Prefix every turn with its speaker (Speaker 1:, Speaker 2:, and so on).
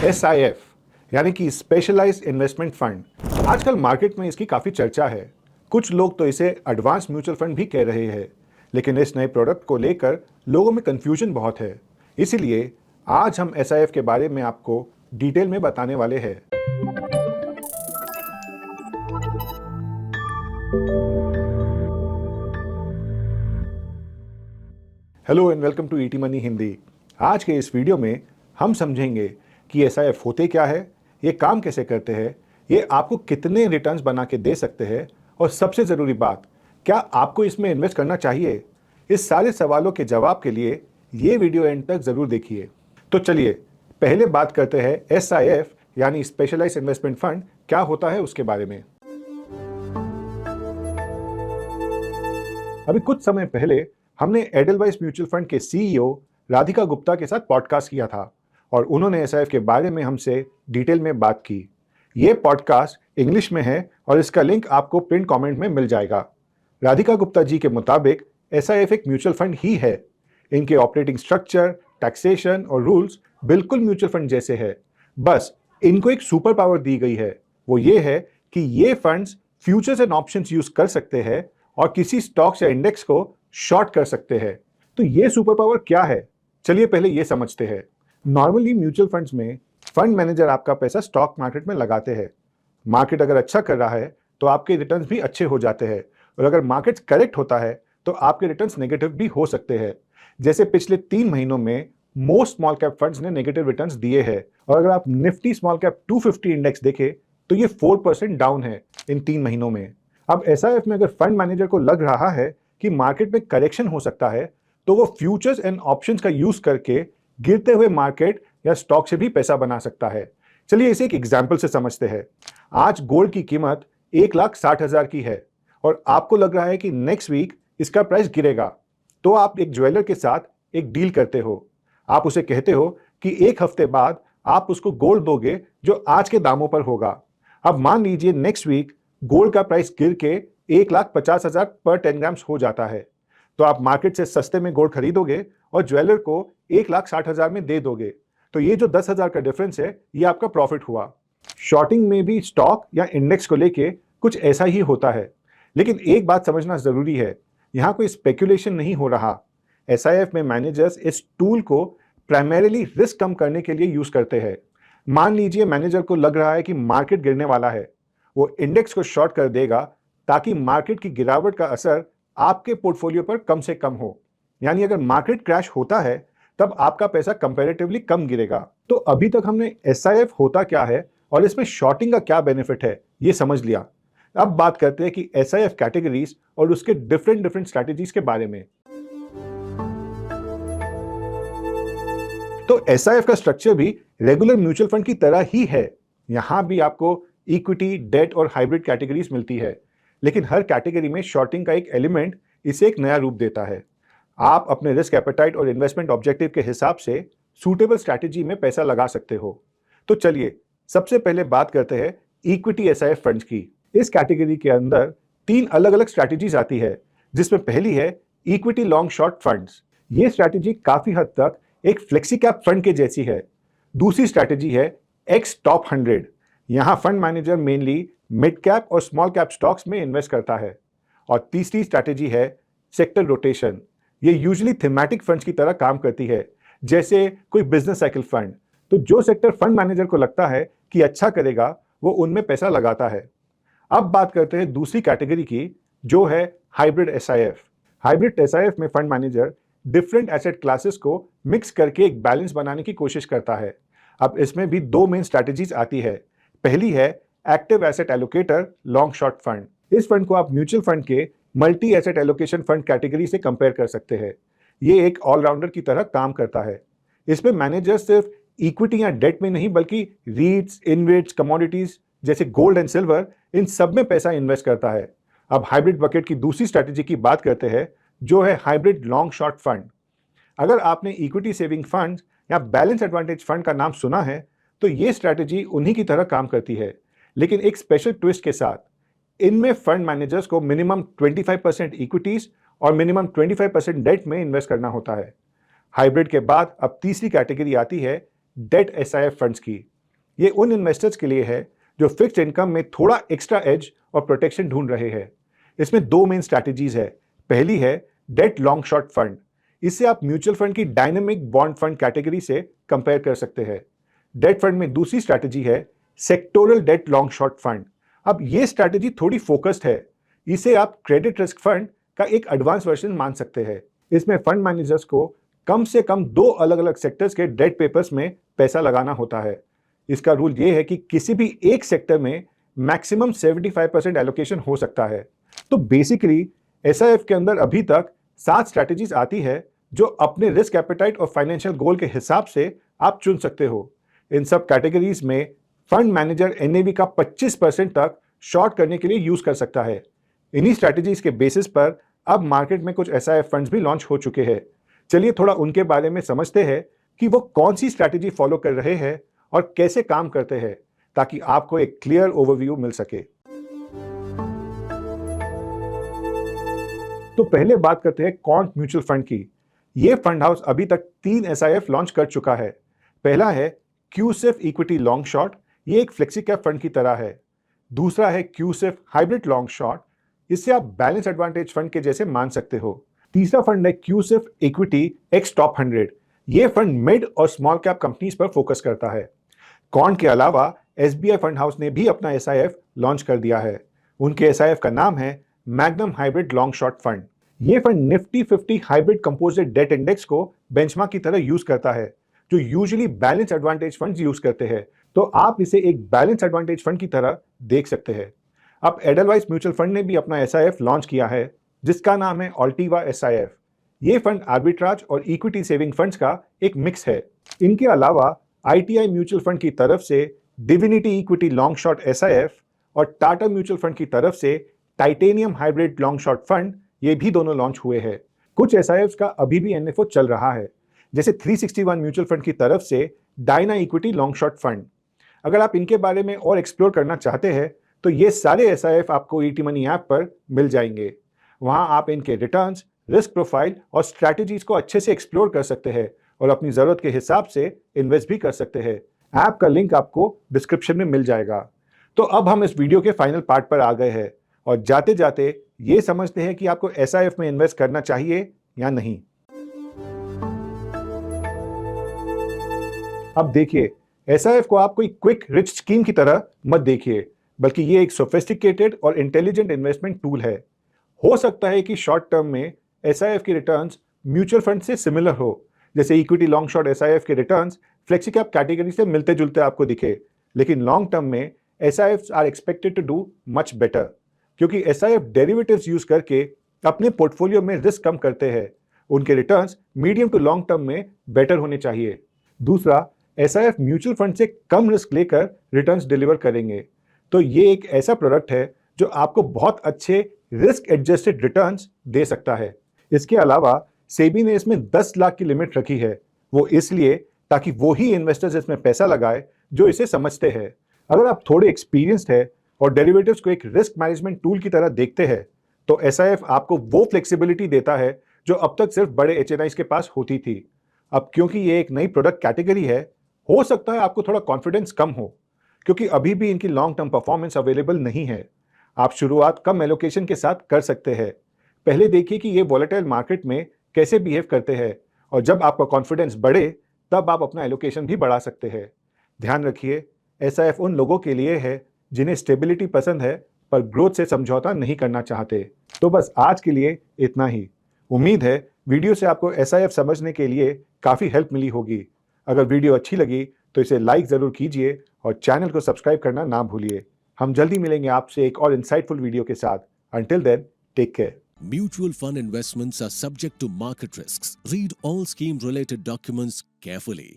Speaker 1: SIF यानी कि specialised investment fund. आजकल मार्केट में इसकी काफ़ी चर्चा है। कुछ लोग तो इसे एडवांस म्यूचुअल फंड भी कह रहे हैं, लेकिन इस नए प्रोडक्ट को लेकर लोगों में कंफ्यूजन बहुत है। इसीलिए आज हम SIF के बारे में आपको डिटेल में बताने वाले हैं। Hello and welcome to ET Money Hindi. आज के इस वीडियो में हम समझेंगे कि SIF होते क्या है, ये काम कैसे करते हैं, ये आपको कितने रिटर्न्स बना के दे सकते हैं और सबसे ज़रूरी बात, क्या आपको इसमें इन्वेस्ट करना चाहिए। इस सारे सवालों के जवाब के लिए ये वीडियो एंड तक ज़रूर देखिए। तो चलिए पहले बात करते हैं SIF यानी स्पेशलाइज्ड इन्वेस्टमेंट फंड क्या होता है उसके बारे में। अभी कुछ समय पहले हमने एडलवाइस म्यूचुअल फंड के CEO राधिका गुप्ता के साथ पॉडकास्ट किया था और उन्होंने SIF के बारे में हमसे डिटेल में बात की। ये पॉडकास्ट इंग्लिश में है और इसका लिंक आपको पिन कमेंट में मिल जाएगा। राधिका गुप्ता जी के मुताबिक SIF एक म्यूचुअल फंड ही है। इनके ऑपरेटिंग स्ट्रक्चर, टैक्सेशन और रूल्स बिल्कुल म्यूचुअल फंड जैसे है। बस इनको एक सुपर पावर दी गई है, वो ये है कि ये funds futures and options use कर सकते हैं और किसी स्टॉक्स या इंडेक्स को शॉर्ट कर सकते हैं। तो ये सुपर पावर क्या है, चलिए पहले ये समझते हैं। नॉर्मली म्यूचुअल फंड्स में फंड मैनेजर आपका पैसा स्टॉक मार्केट में लगाते हैं। मार्केट अगर अच्छा कर रहा है तो आपके रिटर्न्स भी अच्छे हो जाते हैं और अगर मार्केट करेक्ट होता है तो आपके रिटर्न्स नेगेटिव भी हो सकते हैं। जैसे पिछले 3 महीनों में मोस्ट स्मॉल कैप फंड्स ने नेगेटिव रिटर्न्स दिए हैं और अगर आप निफ्टी स्मॉल कैप 250 इंडेक्स देखें तो ये 4% डाउन है इन 3 महीनों में। अब SIF में अगर फंड मैनेजर को लग रहा है कि मार्केट में करेक्शन हो सकता है तो वो फ्यूचर्स एंड ऑप्शंस का यूज करके गिरते हुए मार्केट या स्टॉक से भी पैसा बना सकता है। चलिए इसे एक एग्जांपल से समझते हैं। आज गोल्ड की कीमत 1,60,000 की है और आपको लग रहा है कि नेक्स्ट वीक इसका प्राइस गिरेगा, तो आप एक ज्वेलर के साथ एक डील करते हो। आप उसे कहते हो कि एक हफ्ते बाद आप उसको गोल्ड दोगे जो आज के दामों पर होगा। अब मान लीजिए नेक्स्ट वीक गोल्ड का प्राइस गिर के 1,50,000 पर 10 ग्राम्स हो जाता है, तो आप मार्केट से सस्ते में गोल्ड खरीदोगे और ज्वेलर को 1,60,000 में दे दोगे। तो ये जो 10,000 का डिफरेंस है, ये आपका प्रॉफिट हुआ। शॉर्टिंग में भी स्टॉक या इंडेक्स को लेके कुछ ऐसा ही होता है, लेकिन एक बात समझना जरूरी है, यहाँ कोई स्पेकुलेशन नहीं हो रहा। SIF में मैनेजर्स इस टूल को प्राइमरीली रिस्क कम करने के लिए यूज करते हैं। मान लीजिए मैनेजर को लग रहा है कि मार्केट गिरने वाला है, वो इंडेक्स को शॉर्ट कर देगा ताकि मार्केट की गिरावट का असर आपके पोर्टफोलियो पर कम से कम हो। यानी अगर मार्केट क्रैश होता है तब आपका पैसा कंपैरेटिवली कम गिरेगा। तो अभी तक हमने SIF होता क्या है और इसमें शॉर्टिंग का क्या बेनिफिट है ये समझ लिया। अब बात करते हैं कि SIF कैटेगरीज और उसके डिफरेंट स्ट्रैटेजीज के बारे में। तो SIF का स्ट्रक्चर भी रेगुलर म्यूचुअल फंड की तरह ही है। यहां भी आपको इक्विटी, डेट और हाइब्रिड कैटेगरीज मिलती है, लेकिन हर कैटेगरी में शॉर्टिंग का एक एलिमेंट इसे एक नया रूप देता है। आप अपने रिस्क एपेटाइट और इन्वेस्टमेंट ऑब्जेक्टिव के हिसाब से सूटेबल स्ट्रैटेजी में पैसा लगा सकते हो। तो चलिए सबसे पहले बात करते हैं इक्विटी SIF फंड्स की। इस कैटेगरी के अंदर 3 अलग अलग स्ट्रैटेजीज आती है, जिसमें पहली है इक्विटी लॉन्ग शॉर्ट फंड्स। ये स्ट्रैटेजी काफी हद तक एक फ्लेक्सी कैप फंड के जैसी है। दूसरी स्ट्रैटेजी है एक्स टॉप 100। यहाँ fund manager mainly mid cap और स्मॉल कैप स्टॉक्स में इन्वेस्ट करता है। और तीसरी स्ट्रैटेजी है सेक्टर रोटेशन। ये यूजुअली थीमेटिक फंड्स की तरह काम करती है, जैसे कोई बिजनेस साइकिल फंड। तो जो सेक्टर फंड मैनेजर को लगता है कि अच्छा करेगा, वो उनमें पैसा लगाता है। अब बात करते हैं दूसरी कैटेगरी की, जो है हाइब्रिड SIF। हाइब्रिड SIF में fund manager different asset classes को मिक्स करके एक बैलेंस बनाने की कोशिश करता है। अब इसमें भी 2 मेन स्ट्रैटेजीज आती है। पहली है active asset allocator long short fund. इस फंड को आप म्यूचुअल फंड के multi asset allocation fund category से कंपेयर कर सकते हैं। ये एक ऑलराउंडर की तरह काम करता है। इसमें मैनेजर सिर्फ इक्विटी या डेट में नहीं, बल्कि रीट्स, इनवेट्स, कमोडिटीज जैसे गोल्ड एंड सिल्वर, इन सब में पैसा इन्वेस्ट करता है। अब हाइब्रिड बकेट की दूसरी स्ट्रैटेजी की बात करते हैं, जो है हाइब्रिड लॉन्ग शॉर्ट फंड। अगर आपने इक्विटी सेविंग फंड या बैलेंस एडवांटेज फंड का नाम सुना है, तो ये स्ट्रैटेजी उन्हीं की तरह काम करती है, लेकिन एक स्पेशल ट्विस्ट के साथ। इनमें फंड मैनेजर्स को मिनिमम 25% इक्विटीज और मिनिमम 25% डेट में इन्वेस्ट करना होता है। हाइब्रिड के बाद अब तीसरी कैटेगरी आती है डेट एसआईएफ फंड्स की। ये उन इन्वेस्टर्स के लिए है जो फिक्स्ड इनकम में थोड़ा एक्स्ट्रा एज और प्रोटेक्शन ढूंढ रहे हैं। इसमें दो मेन स्ट्रैटेजीज है। पहली है डेट लॉन्ग शॉर्ट फंड। इससे आप म्यूचुअल फंड की डायनेमिक बॉन्ड फंड कैटेगरी से कंपेयर कर सकते हैं। डेट फंड में दूसरी स्ट्रैटेजी है sectoral debt long short fund. अब ये स्ट्रैटेजी थोड़ी फोकस्ड है। इसे आप क्रेडिट रिस्क फंड का एक एडवांस वर्जन मान सकते हैं। इसमें फंड मैनेजर्स को कम से कम दो अलग अलग सेक्टर्स के डेट पेपर्स में पैसा लगाना होता है। इसका रूल ये है कि किसी भी एक सेक्टर में मैक्सिमम 75% एलोकेशन हो सकता है। तो बेसिकली एसआईएफ के अंदर अभी तक 7 स्ट्रैटेजीज आती है जो अपने रिस्क एपेटाइट और फाइनेंशियल गोल के हिसाब से आप चुन सकते हो। इन सब कैटेगरीज में फंड मैनेजर एनएवी का 25% तक शॉर्ट करने के लिए यूज कर सकता है। इन्हीं स्ट्रैटेजीज के बेसिस पर अब मार्केट में कुछ एसआईएफ फंड्स भी लॉन्च हो चुके हैं। चलिए थोड़ा उनके बारे में समझते हैं कि वो कौन सी स्ट्रैटेजी फॉलो कर रहे हैं और कैसे काम करते हैं, ताकि आपको एक क्लियर ओवरव्यू मिल सके। तो पहले बात करते हैं कॉन्ट म्यूचुअल फंड की। ये फंड हाउस अभी तक 3 एसआईएफ लॉन्च कर चुका है। पहला है क्यूसिफ इक्विटी लॉन्ग शॉर्ट। ये एक फ्लेक्सी कैप फंड की तरह है। दूसरा है क्यूसिफ हाइब्रिड लॉन्ग शॉर्ट। इससे आप बैलेंस एडवांटेज फंड के जैसे मान सकते हो। तीसरा फंड है क्यूसिफ इक्विटी एक्स टॉप 100। ये फंड मिड और स्मॉल कैप कंपनीज पर फोकस करता है। कॉन्ट के अलावा एसबीआई फंड हाउस ने भी अपना एसआईएफ लॉन्च कर दिया है। उनके एसआईएफ का नाम है Magnum hybrid long short fund. ये fund Nifty 50 hybrid composite debt index को बेंचमार्क की तरह यूज करता है, जो usually balance advantage funds use करते हैं। तो आप इसे एक बैलेंस एडवांटेज फंड की तरह देख सकते हैं। अब एडलवाइस म्यूचुअल फंड ने भी अपना एसआईएफ लॉन्च किया है, जिसका नाम है ऑल्टीवा एसआईएफ। ये फंड आर्बिट्राज और इक्विटी सेविंग फंड्स का एक मिक्स है। इनके अलावा आईटीआई म्यूचुअल फंड की तरफ से divinity equity long short SIF और टाटा म्यूचुअल फंड की तरफ से titanium hybrid long short fund, ये भी दोनों लॉन्च हुए हैं। कुछ एसआईएफ का अभी भी एनएफओ चल रहा है, जैसे 361 म्यूचुअल फंड की तरफ से Diana equity long short fund. अगर आप इनके बारे में और एक्सप्लोर करना चाहते हैं तो ये सारे एसआईएफ आपको ईटी मनी ऐप पर मिल जाएंगे। वहां आप इनके रिटर्न्स, रिस्क प्रोफाइल और स्ट्रैटेजीज को अच्छे से एक्सप्लोर कर सकते हैं और अपनी जरूरत के हिसाब से इन्वेस्ट भी कर सकते हैं। ऐप का लिंक आपको डिस्क्रिप्शन में मिल जाएगा। तो अब हम इस वीडियो के फाइनल पार्ट पर आ गए हैं और जाते जाते ये समझते हैं कि आपको एसआईएफ में इन्वेस्ट करना चाहिए या नहीं। अब देखिए, एसआईएफ को आप कोई क्विक रिच स्कीम की तरह मत देखिए, बल्कि ये एक सोफिस्टिकेटेड और इंटेलिजेंट इन्वेस्टमेंट टूल है। हो सकता है कि शॉर्ट टर्म में एसआईएफ के रिटर्न्स म्यूचुअल फंड से सिमिलर हो, जैसे इक्विटी लॉन्ग शॉर्ट एसआईएफ के रिटर्न्स फ्लेक्सी कैप कैटेगरी से मिलते जुलते आपको दिखे, लेकिन लॉन्ग टर्म में SIFs are expected to do much better, क्योंकि एसआईएफ डेरिवेटिव्स यूज करके अपने पोर्टफोलियो में रिस्क कम करते हैं। उनके returns medium to long term में बेटर होने चाहिए। दूसरा, एसआईएफ म्यूचुअल फंड से कम रिस्क लेकर रिटर्न्स डिलीवर करेंगे। तो ये एक ऐसा प्रोडक्ट है जो आपको बहुत अच्छे रिस्क एडजस्टेड रिटर्न्स दे सकता है। इसके अलावा सेबी ने इसमें 10 लाख की लिमिट रखी है। वो इसलिए ताकि वो ही इन्वेस्टर्स इसमें पैसा लगाए जो इसे समझते हैं। अगर आप थोड़े एक्सपीरियंस्ड है और डेरिवेटिव्स को एक रिस्क मैनेजमेंट टूल की तरह देखते हैं, तो एसआईएफ आपको वो फ्लेक्सिबिलिटी देता है जो अब तक सिर्फ बड़े एचएनआईज के पास होती थी। अब क्योंकि ये एक नई प्रोडक्ट कैटेगरी है, हो सकता है आपको थोड़ा कॉन्फिडेंस कम हो, क्योंकि अभी भी इनकी लॉन्ग टर्म परफॉर्मेंस अवेलेबल नहीं है। आप शुरुआत कम एलोकेशन के साथ कर सकते हैं। पहले देखिए कि ये वॉलेटाइल मार्केट में कैसे बिहेव करते हैं, और जब आपका कॉन्फिडेंस बढ़े तब आप अपना एलोकेशन भी बढ़ा सकते हैं। ध्यान रखिए, एसआईएफ उन लोगों के लिए है जिन्हें स्टेबिलिटी पसंद है पर ग्रोथ से समझौता नहीं करना चाहते। तो बस आज के लिए इतना ही। उम्मीद है वीडियो से आपको एसआईएफ समझने के लिए काफ़ी हेल्प मिली होगी। अगर वीडियो अच्छी लगी तो इसे लाइक ज़रूर कीजिए और चैनल को सब्सक्राइब करना ना भूलिए। हम जल्दी मिलेंगे आपसे एक और इंसाइटफुल वीडियो के साथ। Until then, take care.
Speaker 2: Mutual fund investments are subject to market risks. Read all scheme related documents carefully.